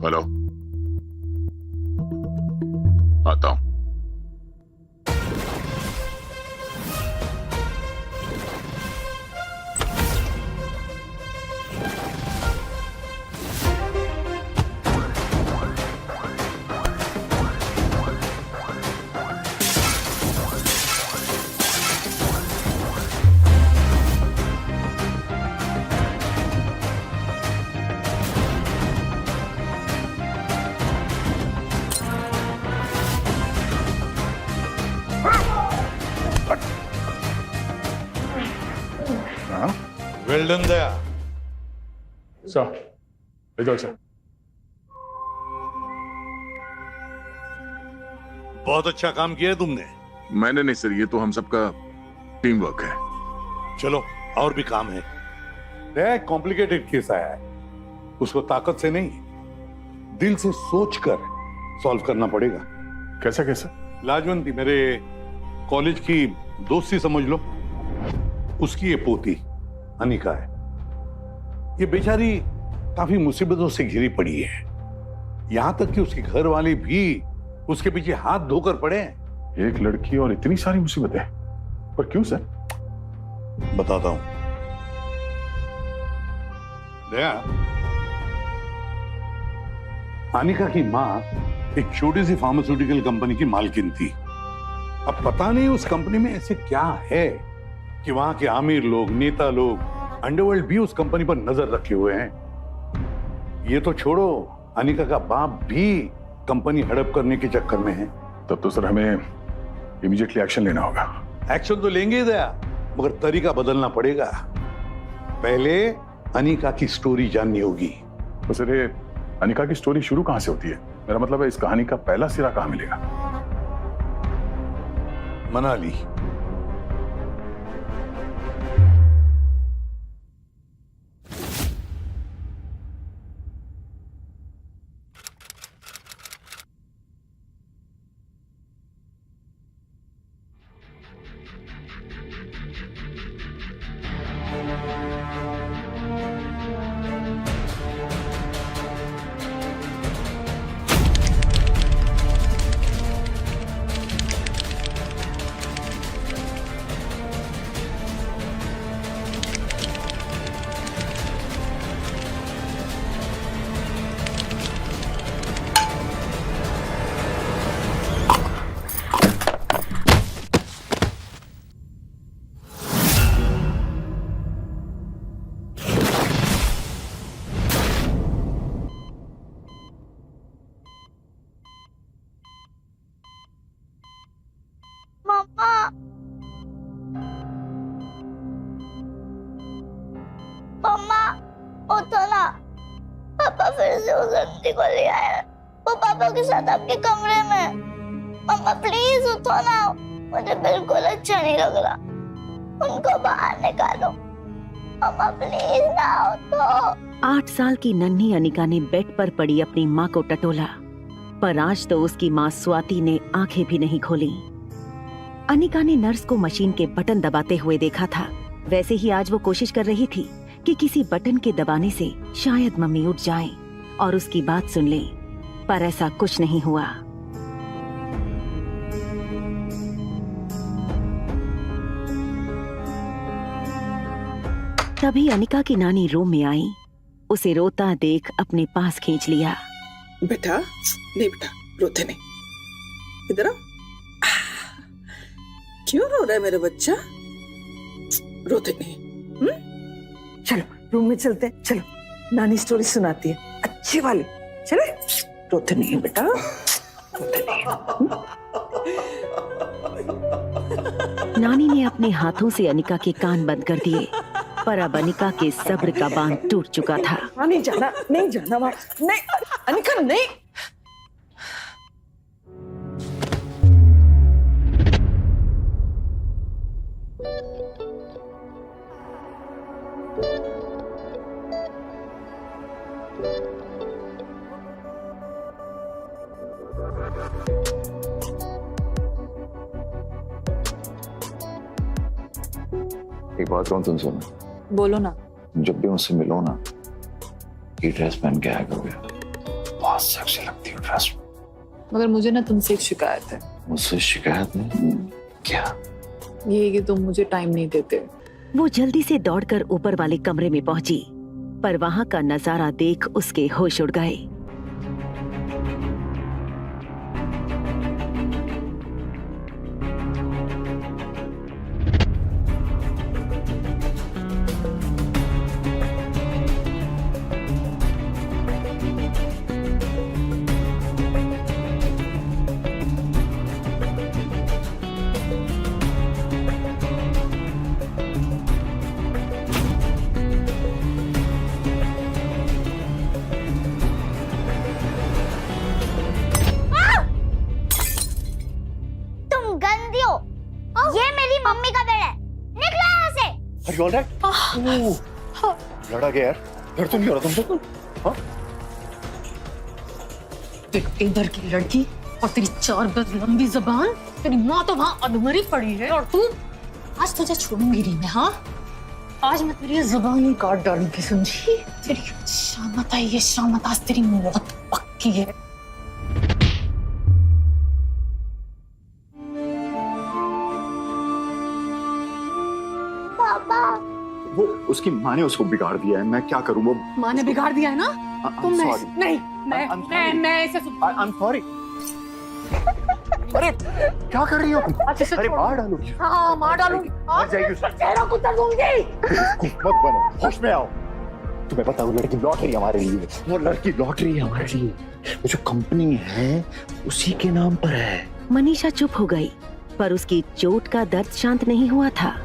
Hello, आता हूं। Well done दया। Sir, इधर सर। बहुत अच्छा काम किया है तुमने। मैंने नहीं सर, ये तो हम सबका टीम वर्क है। चलो और भी काम है। दया, कॉम्प्लिकेटेड केस आया है, उसको ताकत से नहीं दिल से सोचकर सॉल्व करना पड़ेगा। कैसा कैसा? लाजवंती मेरे कॉलेज की दोस्ती समझ लो, उसकी ये पोती अनिका है। ये बेचारी काफी मुसीबतों से घिरी पड़ी है, यहां तक कि उसके घर वाले भी उसके पीछे हाथ धोकर पड़े हैं। एक लड़की और इतनी सारी मुसीबतें, पर क्यों सर? बताता हूं। दया, अनिका की मां एक छोटी सी फार्मास्यूटिकल कंपनी की मालकिन थी। अब पता नहीं उस कंपनी में ऐसे क्या है कि वहां के आमिर लोग, नेता लोग, अंडरवर्ल्ड भी उस कंपनी पर नजर रखे हुए हैं। ये तो छोड़ो, अनिका का बाप भी कंपनी हड़प करने के चक्कर में है। तब तो सर हमें इमीडिएटली एक्शन लेना होगा। एक्शन तो लेंगे ही दया, मगर तरीका बदलना पड़ेगा। पहले अनिका की स्टोरी जाननी होगी। तो सर ये अनिका की स्टोरी शुरू कहां से होती है? मेरा मतलब है इस कहानी का पहला सिरा कहां मिलेगा? मनाली। मम्मा, मम्मा उठो ना। पापा फिर से उस आंटी को ले आए हैं। वो पापा के साथ आपके कमरे में। मम्मा प्लीज उठो ना, मुझे बिल्कुल अच्छा नहीं लग रहा। उनको बाहर निकालो। मम्मा प्लीज ना उठो। 8 साल की नन्ही अनिका ने बेड पर पड़ी अपनी माँ को टटोला, पर आज तो उसकी माँ स्वाति ने आंखें भी नहीं खोली। अनिका ने नर्स को मशीन के बटन दबाते हुए देखा था। वैसे ही आज वो कोशिश कर रही थी कि किसी बटन के दबाने से शायद मम्मी उठ जाएं और उसकी बात सुन लें, पर ऐसा कुछ नहीं हुआ। तभी अनिका की नानी रूम में आई। उसे रोता देख अपने पास खींच लिया। बेटा नहीं, बेटा रोते नहीं, इधर आओ। क्यों रो रहा है मेरा बच्चा? रोते नहीं। चलो रूम में चलते हैं, चलो नानी स्टोरी सुनाती है अच्छी वाली। चले, रोते नहीं बेटा, रोते नहीं। नानी ने अपने हाथों से अनिका के कान बंद कर दिए, पर अब अनिका के सब्र का बांध टूट चुका था। नहीं जाना, नहीं जाना वहां, नहीं अनिका नहीं। एक बात कहूं तुमसे, बोलो ना। जब भी मुझसे मिलो ना, ये ड्रेस पहन के आया करोगे। बहुत बहुत सेक्सी लगती हो ड्रेस में। मगर मुझे ना तुमसे एक शिकायत है। मुझसे शिकायत नहीं? क्या? ये कि तुम मुझे टाइम नहीं देते। वो जल्दी से दौड़कर ऊपर वाले कमरे में पहुंची, पर वहां का नजारा देख उसके होश उड़ गए। तुम गंदी हो। ये मेरी मम्मी का बेड है, निकलो यहाँ से। Are you all right? लड़ा गया यार, डर तो नहीं हो रहा तुमको? हाँ? देख इधर की लड़की और तेरी 4 गज लंबी जबान, तेरी माँ तो वहाँ अधमरी पड़ी है और तू, आज तुझे छोड़ूंगी नहीं मैं। हाँ, आज मैं तेरी जबान ही काट डालूंगी, समझी? तेरी शामत आई है, शामत, आज तेरी मौत पक्की है। पापा वो उसकी माँ ने उसको बिगाड़ दिया है, मैं क्या करूँ? वो माँ ने बिगाड़ दिया है ना? तो I'm मैं sorry. नहीं, I'm sorry. मैं इसे I'm sorry. अरे क्या कर रही हो तुम? अरे मार डालो। हाँ मार डालूंगी। मर जाएगी उसका चेहरा कुतर दूंगी। मत बनो, होश में आओ। तुम्हें पता है वो लड़की लॉटरी हमारे लिए, वो लड़की लॉटरी हमारे लिए, वो जो कंपनी है उसी के नाम पर है। मनीषा चुप हो गई, पर उसकी चोट का दर्द शांत नहीं हुआ था।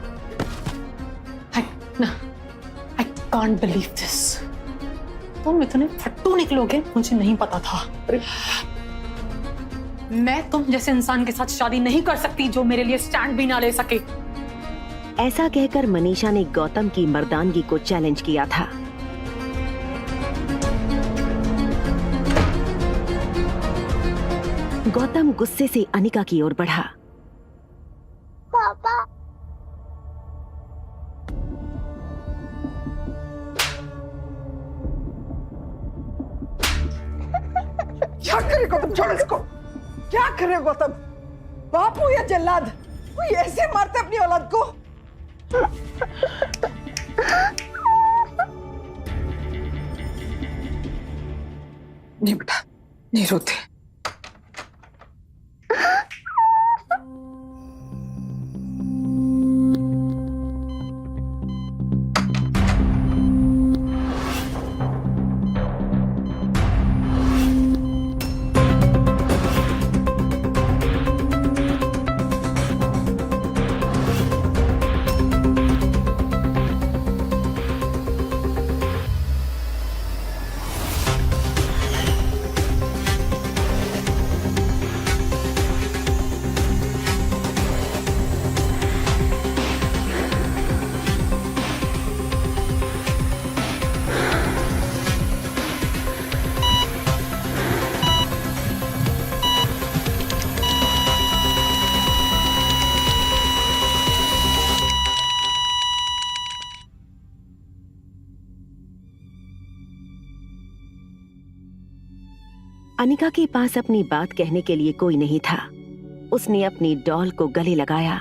I can't believe this. तुम इतने फट्टू निकलोगे मुझे नहीं पता था। मैं तुम जैसे इंसान के साथ शादी नहीं कर सकती जो मेरे लिए स्टैंड भी ना ले सके। ऐसा कहकर मनीषा ने गौतम की मर्दानगी को चैलेंज किया था। गौतम गुस्से से अनिका की ओर बढ़ा। पापा क्या करे गौतम? छोड़ इसको। क्या करे गौतम? बापू या जल्लाद कोई ऐसे मारते अपनी औलाद को? नहीं बेटा, नहीं रोते। अनिका के पास अपनी बात कहने के लिए कोई नहीं था। उसने अपनी डॉल को गले लगाया,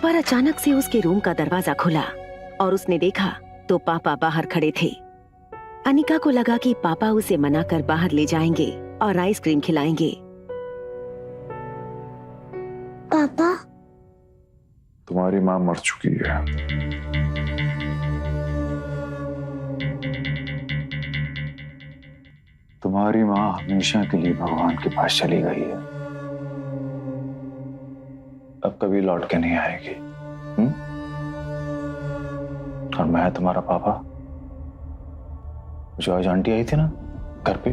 पर अचानक से उसके रूम का दरवाजा खुला और उसने देखा तो पापा बाहर खड़े थे। अनिका को लगा कि पापा उसे मनाकर बाहर ले जाएंगे और आइसक्रीम खिलाएंगे। पापा तुम्हारी माँ मर चुकी है। तुम्हारी माँ हमेशा के लिए भगवान के पास चली गई है, अब कभी लौट के नहीं आएगी। और मैं तुम्हारा पापा, जो आज आंटी आई थी ना घर पे,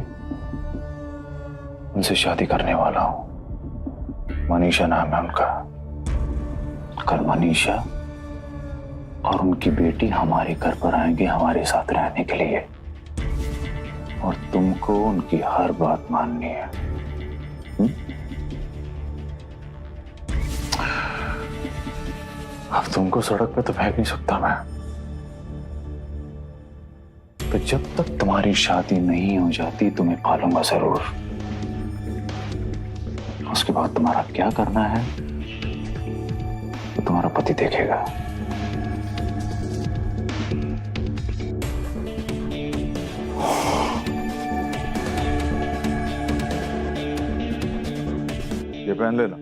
उनसे शादी करने वाला हूं। मनीषा नाम है उनका। कल मनीषा और उनकी बेटी हमारे घर पर आएंगे हमारे साथ रहने के लिए, और तुमको उनकी हर बात माननी है। अब तुमको सड़क पे तो फेंक नहीं सकता मैं, तो जब तक तुम्हारी शादी नहीं हो जाती तुम्हें पालूंगा जरूर। उसके बाद तुम्हारा क्या करना है तो तुम्हारा पति देखेगा। ये पहन लेना।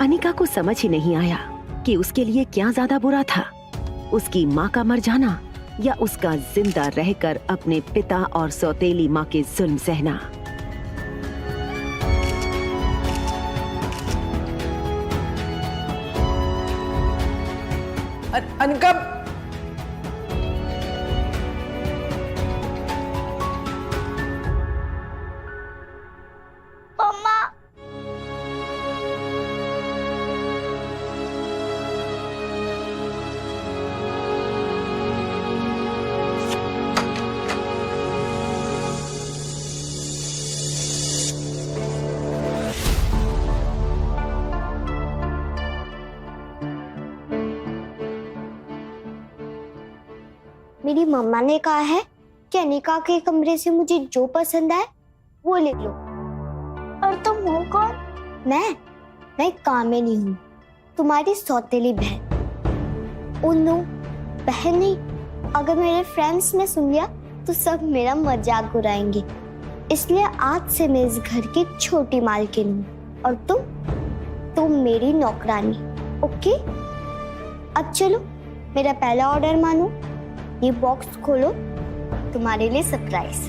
अनिका को समझ ही नहीं आया कि उसके लिए क्या ज्यादा बुरा था, उसकी माँ का मर जाना या उसका जिंदा रहकर अपने पिता और सौतेली माँ के जुल्म सहना। अनिका, मम्मा मेरी मम्मा ने कहा है कि अनिका के कमरे से मुझे जो पसंद आए वो ले लो। और तुम हो कौन? मैं कामिनी हूँ, तुम्हारी सौतेली बहन। ओ नो, बहन नहीं, अगर मेरे फ्रेंड्स ने सुन लिया तो सब मेरा मजाक उड़ाएंगे। इसलिए आज से मैं इस घर की छोटी मालकिन हूँ और तुम मेरी नौकरानी। ओके, अब चलो मेरा पहला ऑर्डर मानो। ये बॉक्स खोलो, तुम्हारे लिए सरप्राइज।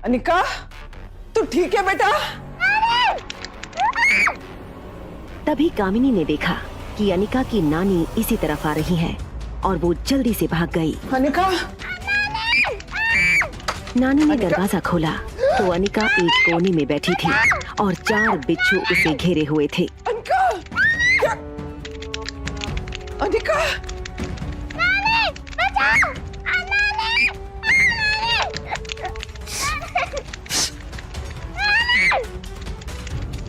अनिका, तू ठीक है बेटा? तभी कामिनी ने देखा कि अनिका की नानी इसी तरफ आ रही है और वो जल्दी से भाग गई। अनिका, नानी ने अनिका? दरवाजा खोला तो अनिका एक कोने में बैठी थी और 4 बिच्छू उसे घेरे हुए थे। अनिका, क्या? अनिका,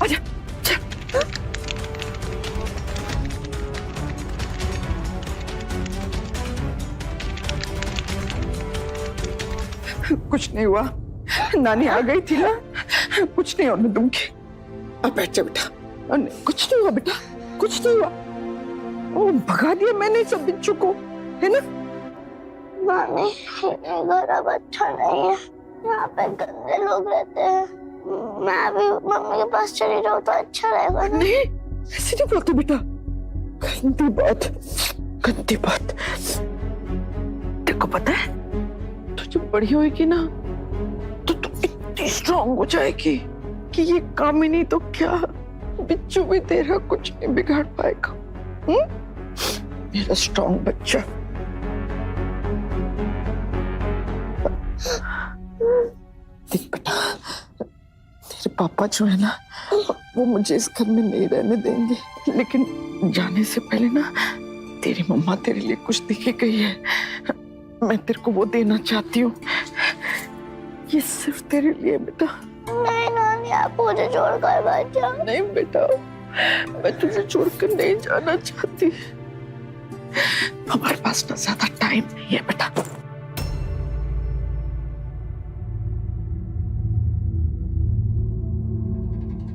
आजा, जा। कुछ नहीं हुआ, नानी आ गई थी ना, कुछ नहीं होने दूंगी। अब बैठ जा बेटा। कुछ नहीं हुआ बेटा, कुछ नहीं हुआ। ओ, भगा दिया मैंने सब बिच्छू को, है ना? नानी, ये घर अब अच्छा नहीं है, यहाँ पे गंदे लोग रहते हैं। मैं अभी मम्मी के पास चली जाऊँ तो अच्छा रहेगा ना? नहीं, ऐसे नहीं बोलते बेटा, गंदी बात, गंदी बात। तेरे को पता है, तू जब बड़ी होगी ना तो तू इतनी स्ट्रांग हो जाएगी कि ये कामिनी तो क्या, बिच्छू भी तेरा कुछ नहीं बिगाड़ पाएगा। मेरा स्ट्रांग बच्चा। देख बेटा, तेरे पापा जो है ना, वो मुझे इस घर में नहीं रहने देंगे, लेकिन जाने से पहले ना तेरी मम्मा तेरे लिए कुछ देके गई है, मैं तेरे को वो देना चाहती हूँ। ये सिर्फ तेरे लिए बेटा। नहीं नानी, आप मुझे छोड़कर मत जाओ। नहीं बेटा, मैं तुझे छोड़कर नहीं जाना चाहती। हमारे पास ना ज्यादा टाइम नहीं है बेटा।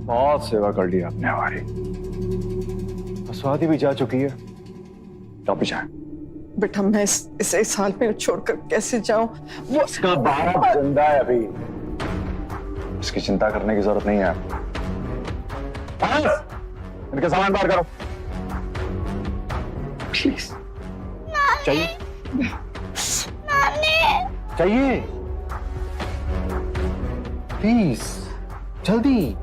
बहुत सेवा कर ली आपने हमारी। स्वाति भी जा चुकी है, आप भी जाएं। बेटा मैं इस हाल में छोड़कर कैसे जाऊं? वो उसका बाप जिंदा है अभी, इसकी चिंता करने की जरूरत नहीं है आपको। इनका सामान बाहर करो प्लीज। चाहिए चाहिए प्लीज जल्दी।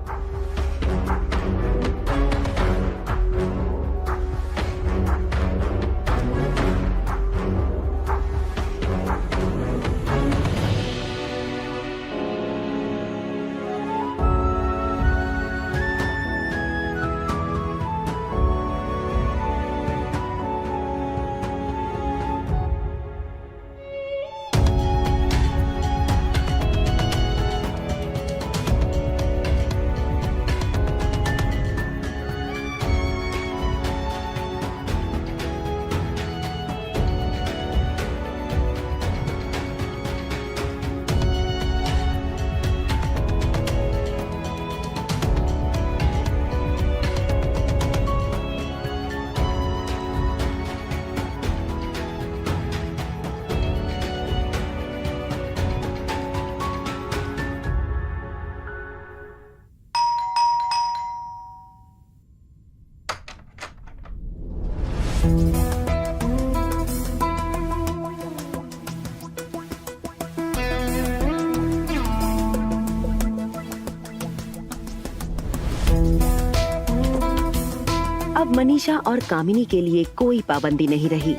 अब मनीषा और कामिनी के लिए कोई पाबंदी नहीं रही।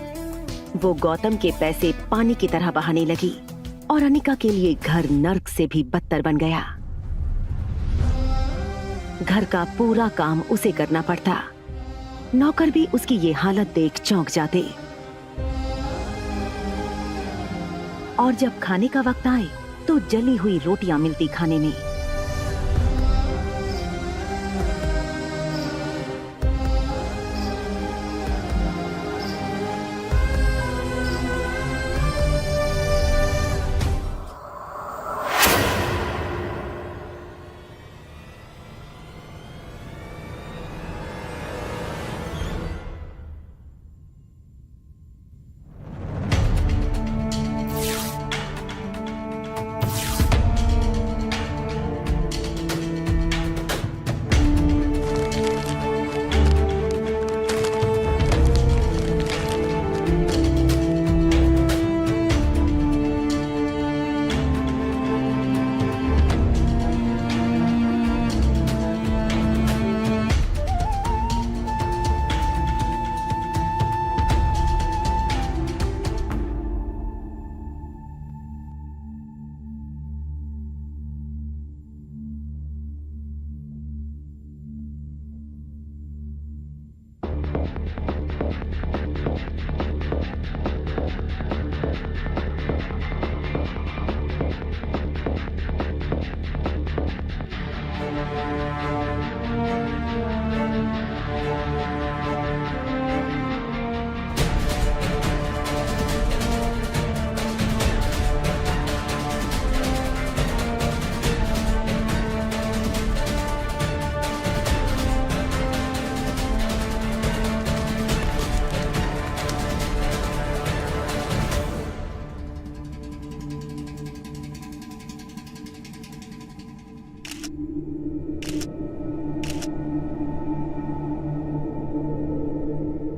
वो गौतम के पैसे पानी की तरह बहाने लगी और अनिका के लिए घर नर्क से भी बदतर बन गया। घर का पूरा काम उसे करना पड़ता। नौकर भी उसकी ये हालत देख चौंक जाते। और जब खाने का वक्त आए तो जली हुई रोटियां मिलती खाने में।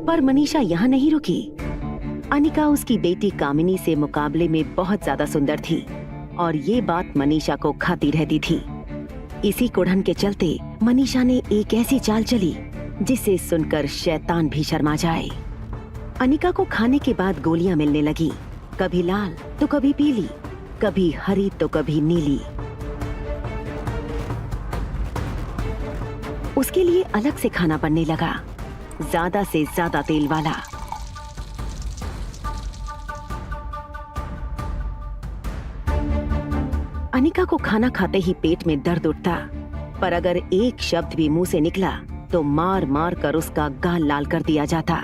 पर मनीषा यहाँ नहीं रुकी। अनिका उसकी बेटी कामिनी से मुकाबले में बहुत ज्यादा सुंदर थी और ये बात मनीषा को खाती रहती थी। इसी कुढ़न के चलते मनीषा ने एक ऐसी चाल चली जिसे सुनकर शैतान भी शर्मा जाए। अनिका को खाने के बाद गोलियां मिलने लगी, कभी लाल तो कभी पीली, कभी हरी तो कभी नीली। उसके लिए अलग से खाना बनने लगा, ज्यादा से ज्यादा तेल वाला। अनिका को खाना खाते ही पेट में दर्द उठता, पर अगर एक शब्द भी मुंह से निकला तो मार मार कर उसका गाल लाल कर दिया जाता।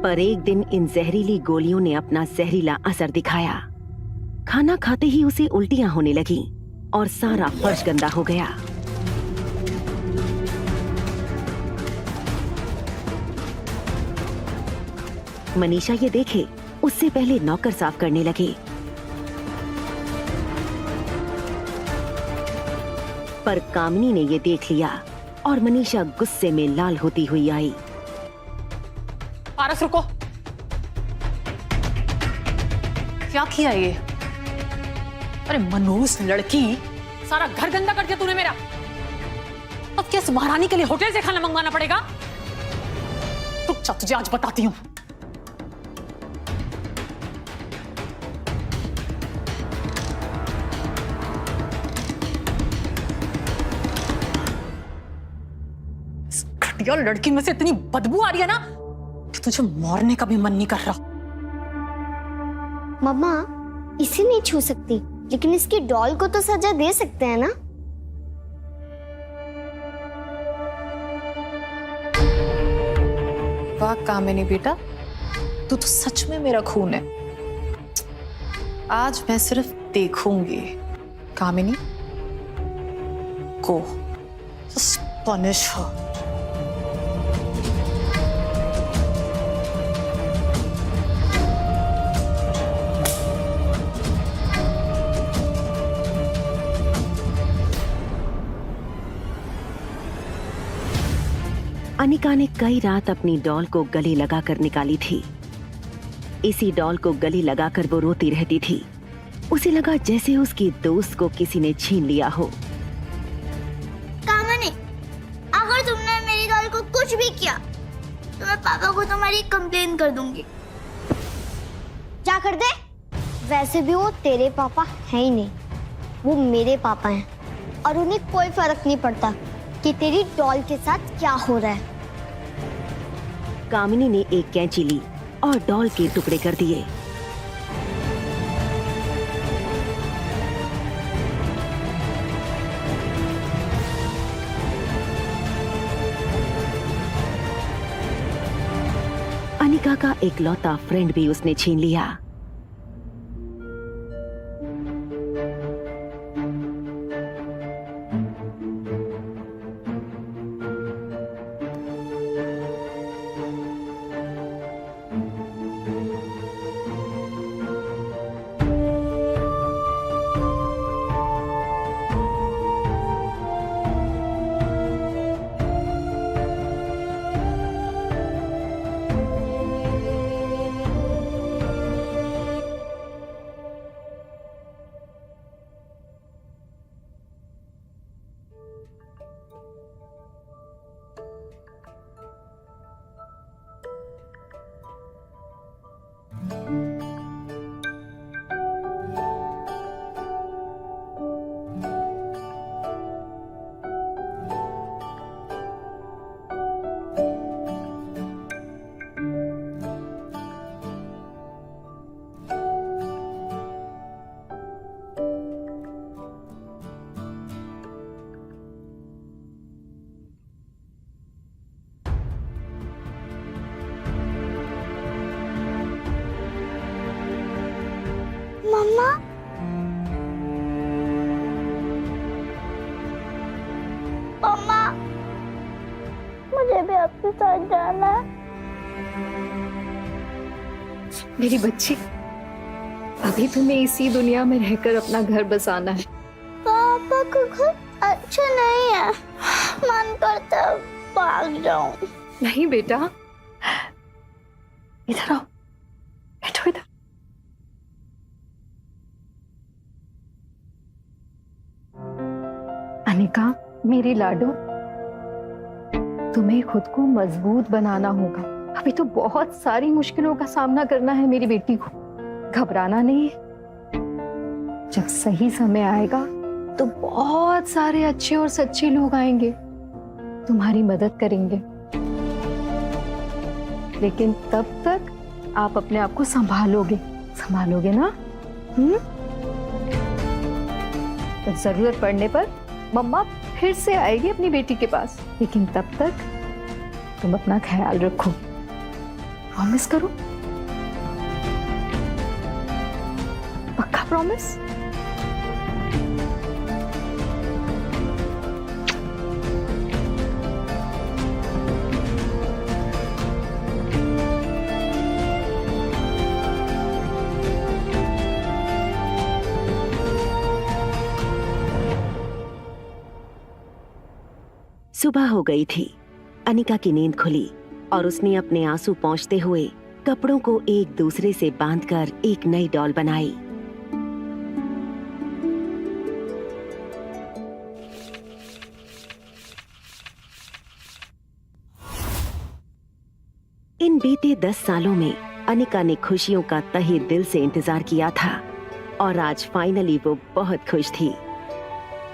पर एक दिन इन जहरीली गोलियों ने अपना जहरीला असर दिखाया। खाना खाते ही उसे उल्टियां होने लगी और सारा फर्श गंदा हो गया। मनीषा ये देखे उससे पहले नौकर साफ करने लगे, पर कामिनी ने ये देख लिया और मनीषा गुस्से में लाल होती हुई आई। पारस रुको, क्या किया ये? अरे मनोज लड़की, सारा घर गंदा कर दिया तूने मेरा। अब क्या इस महारानी के लिए होटल से खाना मंगवाना पड़ेगा? रुक जा, तुझे आज बताती हूँ। इस घटिया लड़की में से इतनी बदबू आ रही है ना कि तुझे मारने का भी मन नहीं कर रहा। मम्मा, इसे नहीं छू सकती, लेकिन इसकी डॉल को तो सजा दे सकते हैं ना? वाह कामिनी बेटा, तू तो सच में मेरा खून है। आज मैं सिर्फ देखूंगी। कामिनी, गो, जस्ट पनिश हर। अनिका ने कई रात अपनी डॉल को गले लगाकर निकाली थी। इसी डॉल को गले लगाकर वो रोती रहती थी। उसे लगा जैसे उसकी दोस्त को किसी ने छीन लिया हो। कामिनी, अगर तुमने मेरी डॉल को कुछ भी किया तो मैं पापा को तुम्हारी कंप्लेन कर दूंगी। क्या कर दे? वैसे भी वो तेरे पापा हैं ही नहीं, वो मेरे पापा हैं, और उन्हें कोई फर्क नहीं पड़ता कि तेरी डॉल के साथ क्या हो रहा है। कामिनी ने एक कैंची ली और डॉल के टुकड़े कर दिए। अनिका का इकलौता फ्रेंड भी उसने छीन लिया। मम्मा, मम्मा, मुझे भी आपके साथ जाना है। मेरी बच्ची, अभी तुम्हें इसी दुनिया में रहकर अपना घर बसाना है। पापा का घर अच्छा नहीं है, मन करता है भाग जाऊं। नहीं बेटा, इधर आओ, बैठो इधर। अनिका, मेरी लाडो, तुम्हें खुद को मजबूत बनाना होगा। अभी तो बहुत सारी मुश्किलों का सामना करना है मेरी बेटी को। घबराना नहीं है। जब सही समय आएगा तो बहुत सारे अच्छे और सच्चे लोग आएंगे, तुम्हारी मदद करेंगे। लेकिन तब तक आप अपने आप को संभालोगे ना? तो जरूरत पड़ने पर मम्मा फिर से आएगी अपनी बेटी के पास, लेकिन तब तक तुम अपना ख्याल रखो। प्रॉमिस करो, पक्का प्रॉमिस? सुबह हो गई थी। अनिका की नींद खुली और उसने अपने आंसू पोंछते हुए कपड़ों को एक दूसरे से बांधकर एक नई डॉल बनाई। इन बीते 10 सालों में अनिका ने खुशियों का तहे दिल से इंतजार किया था और आज फाइनली वो बहुत खुश थी।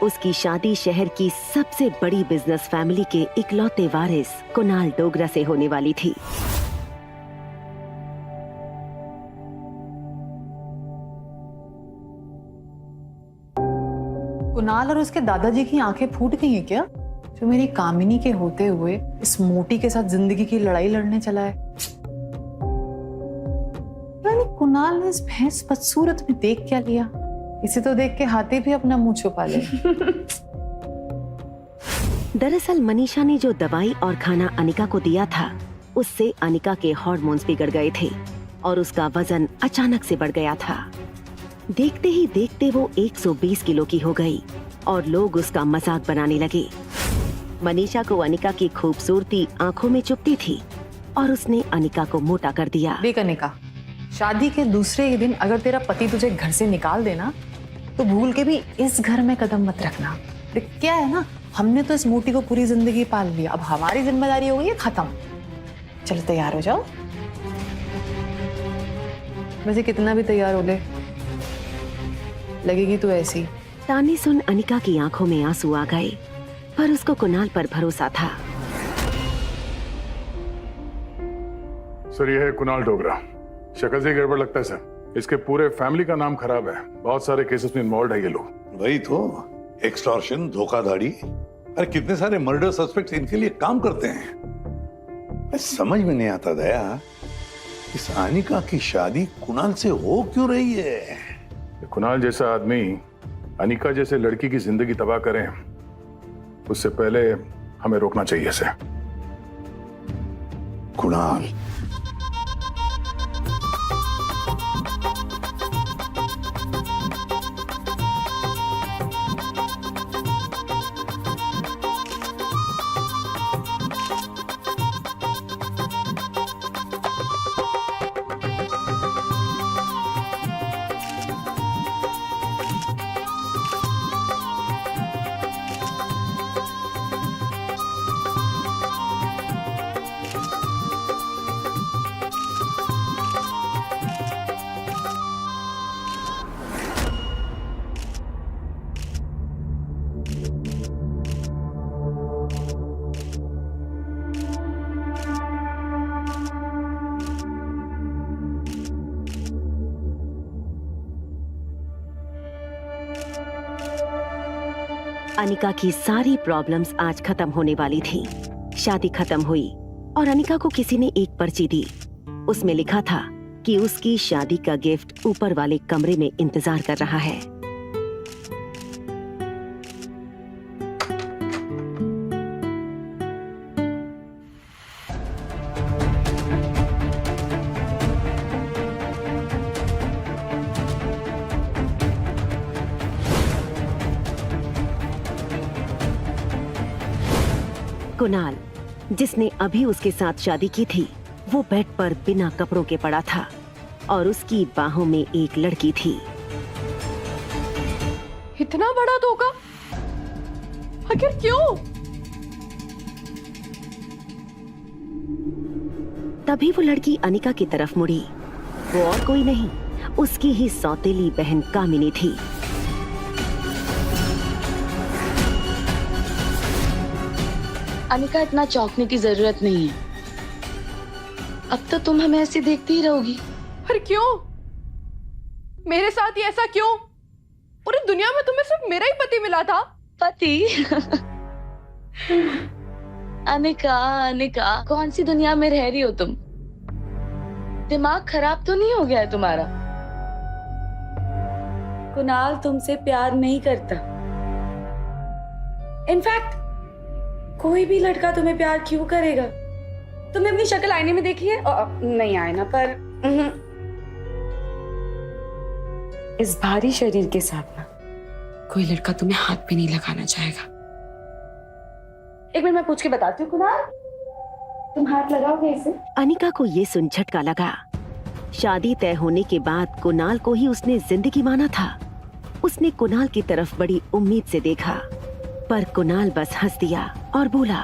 उसकी शादी शहर की सबसे बड़ी बिजनेस फैमिली के इकलौते वारिस कुणाल डोगरा से होने वाली थी। कुणाल और उसके दादाजी की आंखें फूट गई हैं क्या, जो मेरी कामिनी के होते हुए इस मोटी के साथ जिंदगी की लड़ाई लड़ने चला है? यानी कुणाल ने इस भैंस बदसूरत में देख क्या लिया? इसे तो देख के हाथी भी अपना मुंह छुपा ले। दरअसल मनीषा ने जो दवाई और खाना अनिका को दिया था, उससे अनिका के हार्मोन्स बिगड़ गए थे और उसका वजन अचानक से बढ़ गया था। देखते ही देखते वो 120 किलो की हो गई और लोग उसका मजाक बनाने लगे। मनीषा को अनिका की खूबसूरती आंखों में चुभती थी और उसने अनिका को मोटा कर दिया। देख अनिका, शादी के दूसरे ही दिन अगर तेरा पति तुझे घर से निकाल देना तो भूल के भी इस घर में कदम मत रखना। देख क्या है ना, हमने तो इस मोटी को पूरी जिंदगी पाल लिया, अब हमारी जिम्मेदारी हो गई है खत्म। चलो तैयार हो जाओ। वैसे कितना भी तैयार हो ले, लगेगी तू ऐसी। ताने सुन अनिका की आंखों में आंसू आ गए, पर उसको कुणाल पर भरोसा था। सर ये है कुणाल डोगरा। शक्ल से गड़बड़ लगता है सर, इसके पूरे फैमिली का नाम खराब है, बहुत सारे केसेस में इन्वॉल्व है ये लोग। वही तो, एक्सटॉर्शन, धोखाधड़ी, अरे कितने सारे मर्डर सस्पेक्ट्स इनके लिए काम करते हैं। समझ में नहीं आता दया, इस अनिका की शादी कुणाल से हो क्यों रही है? कुणाल जैसा आदमी अनिका जैसे लड़की की जिंदगी तबाह करे, उससे पहले हमें रोकना चाहिए इसे। कुणाल अनिका की सारी प्रॉब्लम्स आज खत्म होने वाली थी। शादी खत्म हुई और अनिका को किसी ने एक पर्ची दी। उसमें लिखा था कि उसकी शादी का गिफ्ट ऊपर वाले कमरे में इंतजार कर रहा है। कुणाल, जिसने अभी उसके साथ शादी की थी, वो बेड पर बिना कपड़ों के पड़ा था और उसकी बाहों में एक लड़की थी। इतना बड़ा धोखा, आखिर क्यों? तभी वो लड़की अनिका की तरफ मुड़ी। वो और कोई नहीं, उसकी ही सौतेली बहन कामिनी थी। अनिका, इतना चौंकने की जरूरत नहीं है। अब तो तुम हमें ऐसे देखती ही रहोगी। पर क्यों? मेरे साथ ही ऐसा क्यों? पूरी दुनिया में तुम्हें सिर्फ मेरा ही पति मिला था। पति? अनिका, अनिका, कौन सी दुनिया में रह रही हो तुम? दिमाग खराब तो नहीं हो गया है तुम्हारा? कुणाल तुमसे प्यार नहीं करता। इनफैक्ट कोई भी लड़का तुम्हें प्यार क्यों करेगा? तुमने अपनी शक्ल आईने में देखी है? नहीं आईना पर इस भारी शरीर के साथ ना कोई लड़का तुम्हें हाथ पे नहीं लगाना चाहेगा। एक मिनट मैं पूछ के बताती हूँ। कुणाल, तुम हाथ लगाओगे इसे? अनिका को ये सुन झटका लगा। शादी तय होने के बाद कुणाल को ही उसने जिंदगी माना था। उसने कुणाल की तरफ बड़ी उम्मीद से देखा, पर कुणाल बस हंस दिया और बोला,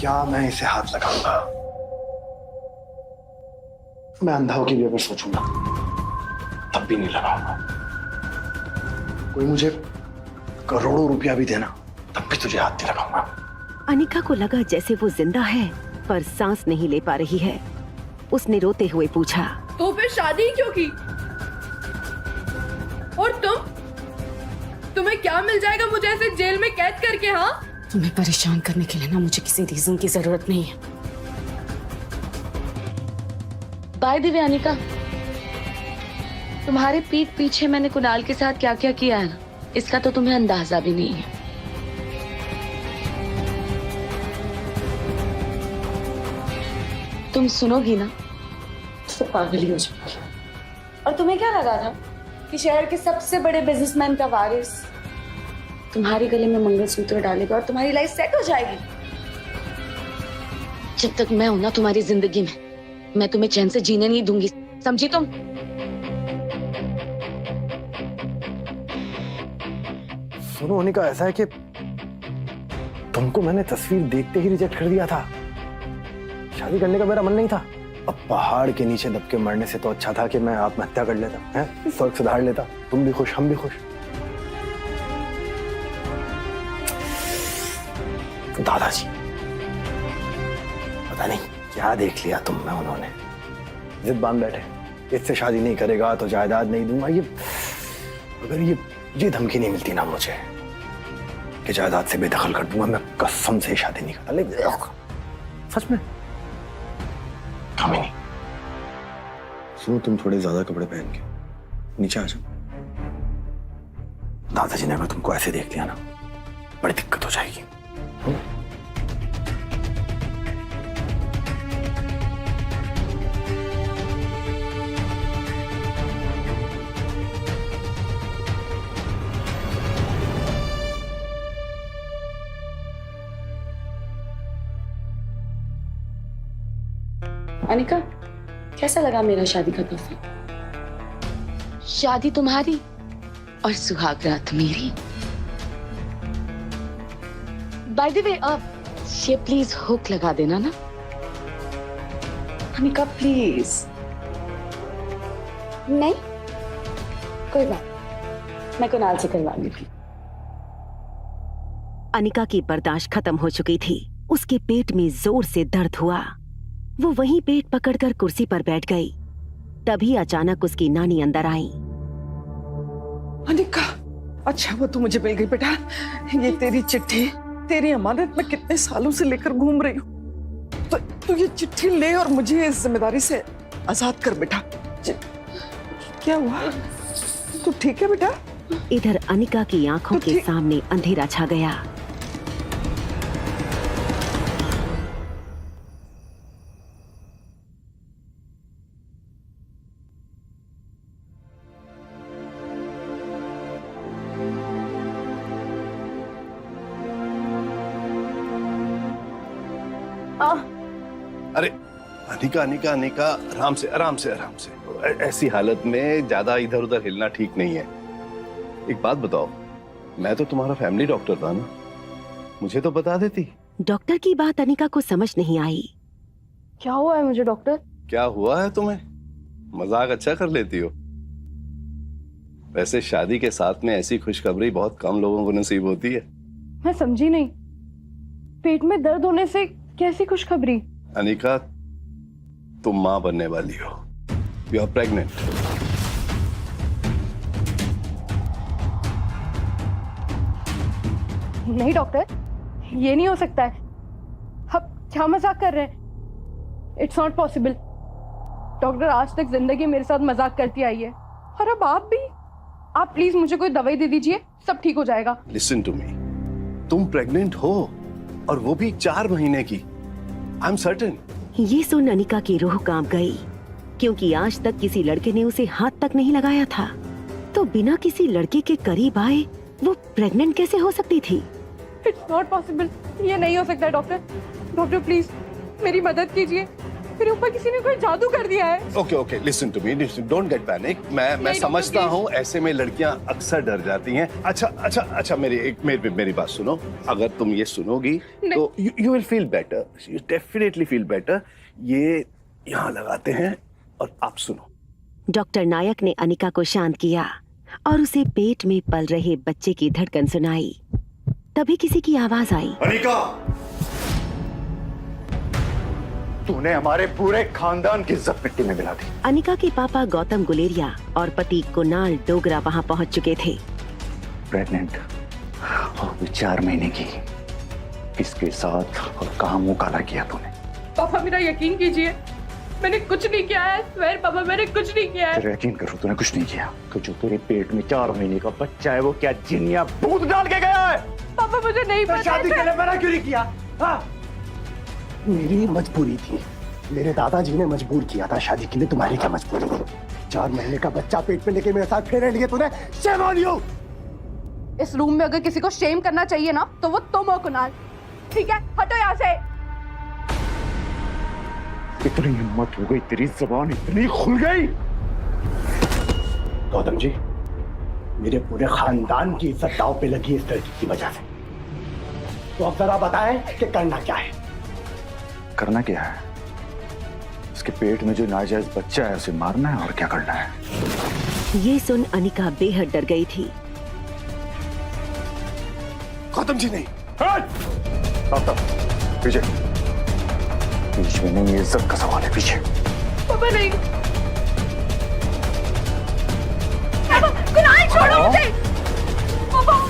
क्या मैं इसे हाथ लगाऊंगा? मैं अंधा होकर भी अगर सोचूंगा तब भी नहीं लगाऊंगा। कोई मुझे करोड़ों रुपया भी देना तब भी तुझे हाथ नहीं लगाऊंगा। अनिका को लगा जैसे वो जिंदा है पर सांस नहीं ले पा रही है। उसने रोते हुए पूछा, तो फिर शादी क्यों की? और तुम्हें क्या मिल जाएगा मुझे ऐसे जेल में कैद करके? हाँ, तुम्हें परेशान करने के लिए ना मुझे किसी रीजन की जरूरत नहीं है। बाय द वे अनिका, तुम्हारे पीठ पीछे मैंने कुणाल के साथ क्या क्या किया है ना, इसका तो तुम्हें अंदाजा भी नहीं है। तुम सुनोगी ना तो पागल ही हो जाओगी। और तुम्हें क्या लगा था कि शहर के सबसे बड़े बिजनेसमैन का वारिस तुम्हारे गले में मंगलसूत्र डालेगा और तुम्हारी लाइफ सेट हो जाएगी? जब तक मैं हूं ना तुम्हारी जिंदगी में, मैं तुम्हें चैन से जीने नहीं दूंगी, समझी तुम? सुनो अनिका, ऐसा है कि तुमको मैंने तस्वीर देखते ही रिजेक्ट कर दिया था। शादी करने का मेरा मन नहीं था। अब पहाड़ के नीचे दब के मरने से तो अच्छा था कि मैं आत्महत्या कर लेता, हैं? स्वर्ग सुधार लेता। तुम भी खुश, हम भी खुश। दादाजी, पता नहीं क्या देख लिया तुम में उन्होंने। जिद बांध बैठे, इससे शादी नहीं करेगा तो जायदाद नहीं दूंगा। अगर ये धमकी नहीं मिलती ना मुझे कि जायदाद से बेदखल कर दूंगा, मैं कसम से शादी नहीं करता। लेकिन सच में कमी नहीं। सुनो, तुम थोड़े ज्यादा कपड़े पहन के नीचे आ जाओ। दादाजी ने अगर तुमको ऐसे देख लिया ना, बड़ी दिक्कत हो जाएगी। अनिका, कैसा लगा मेरा शादी का तोहफा? शादी तुम्हारी और सुहाग रात मेरी। बाय द वे, ये प्लीज हुक लगा देना ना। अनिका प्लीज। नहीं, कोई बात, मैं कुणाल से करवा लूंगी। अनिका की बर्दाश्त खत्म हो चुकी थी। उसके पेट में जोर से दर्द हुआ। वो वहीं पेट पकड़कर कुर्सी पर बैठ गई। तभी अचानक उसकी नानी अंदर आई। अनिका, अच्छा वो तू मुझे मिल गई बेटा। ये तेरी चिट्ठी, तेरी अमानत मैं कितने सालों से लेकर घूम रही हूँ। तो तू ये चिट्ठी ले और मुझे इस जिम्मेदारी से आजाद कर बेटा। क्या हुआ? तू ठीक है बेटा? इधर अनिका की आंखों के सामने अंधेरा छा गया। अरे अनिका अनिका अनिका, आराम से आराम से आराम से। ऐसी हालत में ज्यादा इधर उधर हिलना ठीक नहीं है। एक बात बताओ, मैं तो तुम्हारा फैमिली डॉक्टर था ना, मुझे तो बता देती। डॉक्टर की बात अनिका को समझ नहीं आई। क्या हुआ है मुझे डॉक्टर? क्या हुआ है तुम्हें? मजाक अच्छा कर लेती हो। वैसे शादी के साथ में ऐसी खुशखबरी बहुत कम लोगों को नसीब होती है। मैं समझी नहीं, पेट में दर्द होने से कैसी खुशखबरी? अनिका, तुम मां बनने वाली हो। You are pregnant. नहीं डॉक्टर, ये नहीं हो सकता है। आप क्या मजाक कर रहे हैं? It's not possible. डॉक्टर आज तक जिंदगी मेरे साथ मजाक करती आई है, और अब आप भी। आप प्लीज मुझे कोई दवाई दे दीजिए, सब ठीक हो जाएगा। लिसन टू मी, तुम प्रेग्नेंट हो और वो भी 4 महीने की। I am certain. ये सुन अनिका की रूह कांप गई, क्योंकि आज तक किसी लड़के ने उसे हाथ तक नहीं लगाया था। तो बिना किसी लड़के के करीब आए वो प्रेग्नेंट कैसे हो सकती थी? इट्स नॉट पॉसिबल, ये नहीं हो सकता। डॉक्टर, डॉक्टर प्लीज मेरी मदद कीजिए, मेरे ऊपर किसी ने कोई जादू कर दिया है। Okay okay, listen to me, don't get panic. मैं समझता हूँ ऐसे में लड़कियां अक्सर डर जाती हैं। अच्छा मेरी बात सुनो। अगर तुम ये सुनोगी तो you will feel better, you definitely feel better. ये यहाँ लगाते हैं और आप सुनो। डॉक्टर नायक ने अनिका को शांत किया और उसे पेट में पल रहे बच्चे की धड़कन सुनाई। तभी किसी की आवाज आई। अनिका, तूने हमारे पूरे खानदान की इज्जत मिट्टी में मिला दी। अनिका के पापा गौतम गुलेरिया और पति कुणाल डोगरा वहां पहुंच चुके थे। प्रेग्नेंट और भी 4 महीने की, किसके साथ और कहां मुंह काला किया तूने? पापा मेरा यकीन कीजिए, मैंने कुछ नहीं किया है। स्वेर पापा, मैंने कुछ नहीं किया है। तेरा यकीन करो, तूने कुछ नहीं किया। तो जो तेरे पेट में 4 महीने का बच्चा है वो क्या जिन या भूत डाल के गया है? पापा मुझे नहीं पता। शादी के लिए मना क्यों नहीं किया? हाँ? मेरी मजबूरी थी, मेरे दादाजी ने मजबूर किया था शादी के लिए। तुम्हारी क्या मजबूरी थी? 4 महीने का बच्चा पेट पे लेके मेरे साथ फेरे लिए तूने। Shame on you. इस रूम में अगर किसी को शेम करना चाहिए ना तो वो तुम हो कुणाल। ठीक है, हटो यहाँ से। इतनी हिम्मत हो गई, तेरी जबान इतनी खुल गई। गौतम जी, मेरे पूरे खानदान की इज्जत दांव पे लगी इस लड़की की वजह से। तो अब जरा बताएं कि करना क्या है? करना क्या है? इसके पेट में जो नाजायज बच्चा है उसे मारना है, और क्या करना है? ये सुन अनिका बेहद डर गई थी। गौतम जी नहीं। पीछे, बीच में नहीं, इज्जत का सवाल है। पीछे। पापा नहीं। पापा, कुणाल छोड़ो मुझे। पापा।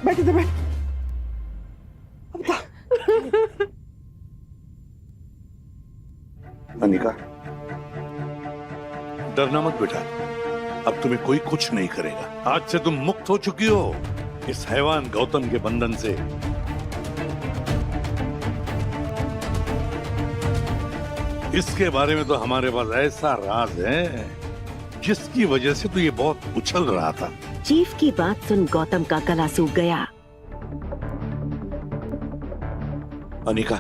बैठ इधर बैठ। अनिका, डरना मत बेटा, अब तुम्हें कोई कुछ नहीं करेगा। आज से तुम मुक्त हो चुकी हो इस हैवान गौतम के बंधन से। इसके बारे में तो हमारे पास ऐसा राज है जिसकी वजह से तो ये बहुत उछल रहा था। चीफ की बात सुन गौतम का गला सूख गया। अनिका,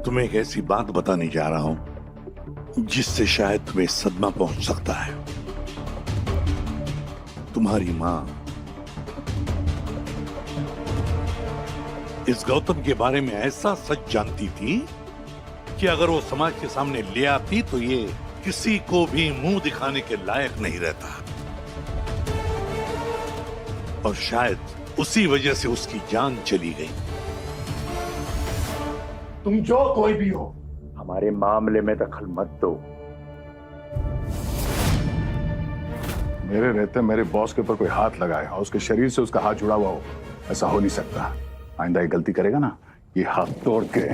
तुम्हें एक ऐसी बात बताने जा रहा हूं जिससे शायद तुम्हें सदमा पहुंच सकता है। तुम्हारी मां इस गौतम के बारे में ऐसा सच जानती थी कि अगर वो समाज के सामने ले आती तो ये किसी को भी मुंह दिखाने के लायक नहीं रहता, और शायद उसी वजह से उसकी जान चली गई। तुम जो कोई भी हो, हमारे मामले में दखल मत दो। मेरे रहते मेरे बॉस के ऊपर कोई हाथ लगाए और उसके शरीर से उसका हाथ जुड़ा हुआ हो, ऐसा हो नहीं सकता। आइंदा ये गलती करेगा ना, ये हाथ तोड़ के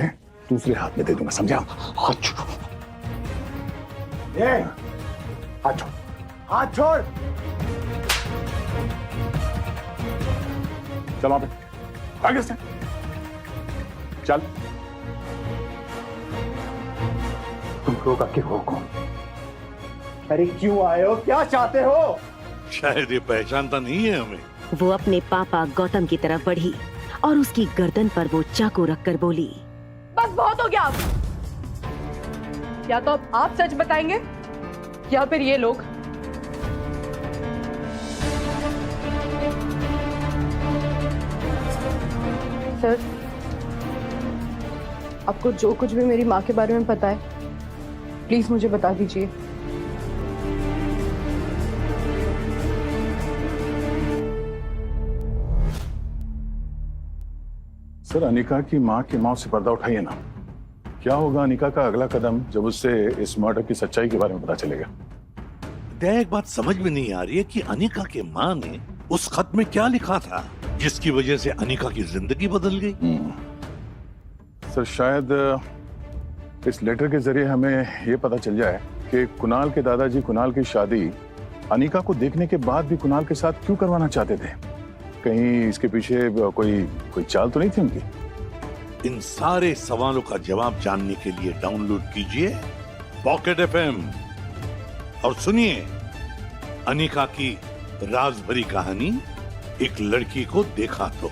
दूसरे हाथ में दे दूंगा, समझा? हाथ छोड़, हाथ छोड़, हाथ छोड़। चल वहां पे, आगे से चल। तुम लोग आके हो कौन? अरे क्यों आए हो? क्या चाहते हो? शायद ये पहचानता नहीं है हमें। वो अपने पापा गौतम की तरफ बढ़ी और उसकी गर्दन पर वो चाकू रखकर बोली, बस बहुत हो गया अब। या तो अब आप सच बताएंगे या फिर ये लोग। सर, आपको जो कुछ भी मेरी माँ के बारे में पता है प्लीज मुझे बता दीजिए। सर, अनिका की माँ के मौत से पर्दा उठाइए ना। क्या होगा अनिका का अगला कदम जब उससे इस मर्डर की सच्चाई के बारे में पता चलेगा? एक बात समझ में नहीं आ रही है कि अनिका के माँ ने उस खत में क्या लिखा था जिसकी वजह से अनिका की जिंदगी बदल गई। सर, शायद इस लेटर के जरिए हमें ये पता चल जाए कि कुणाल के दादाजी कुणाल की शादी अनिका को देखने के बाद भी कुणाल के साथ क्यों करवाना चाहते थे। कहीं इसके पीछे कोई चाल तो नहीं थी उनकी? इन सारे सवालों का जवाब जानने के लिए डाउनलोड कीजिए पॉकेट FM और सुनिए अनिका की राज भरी कहानी, एक लड़की को देखा तो।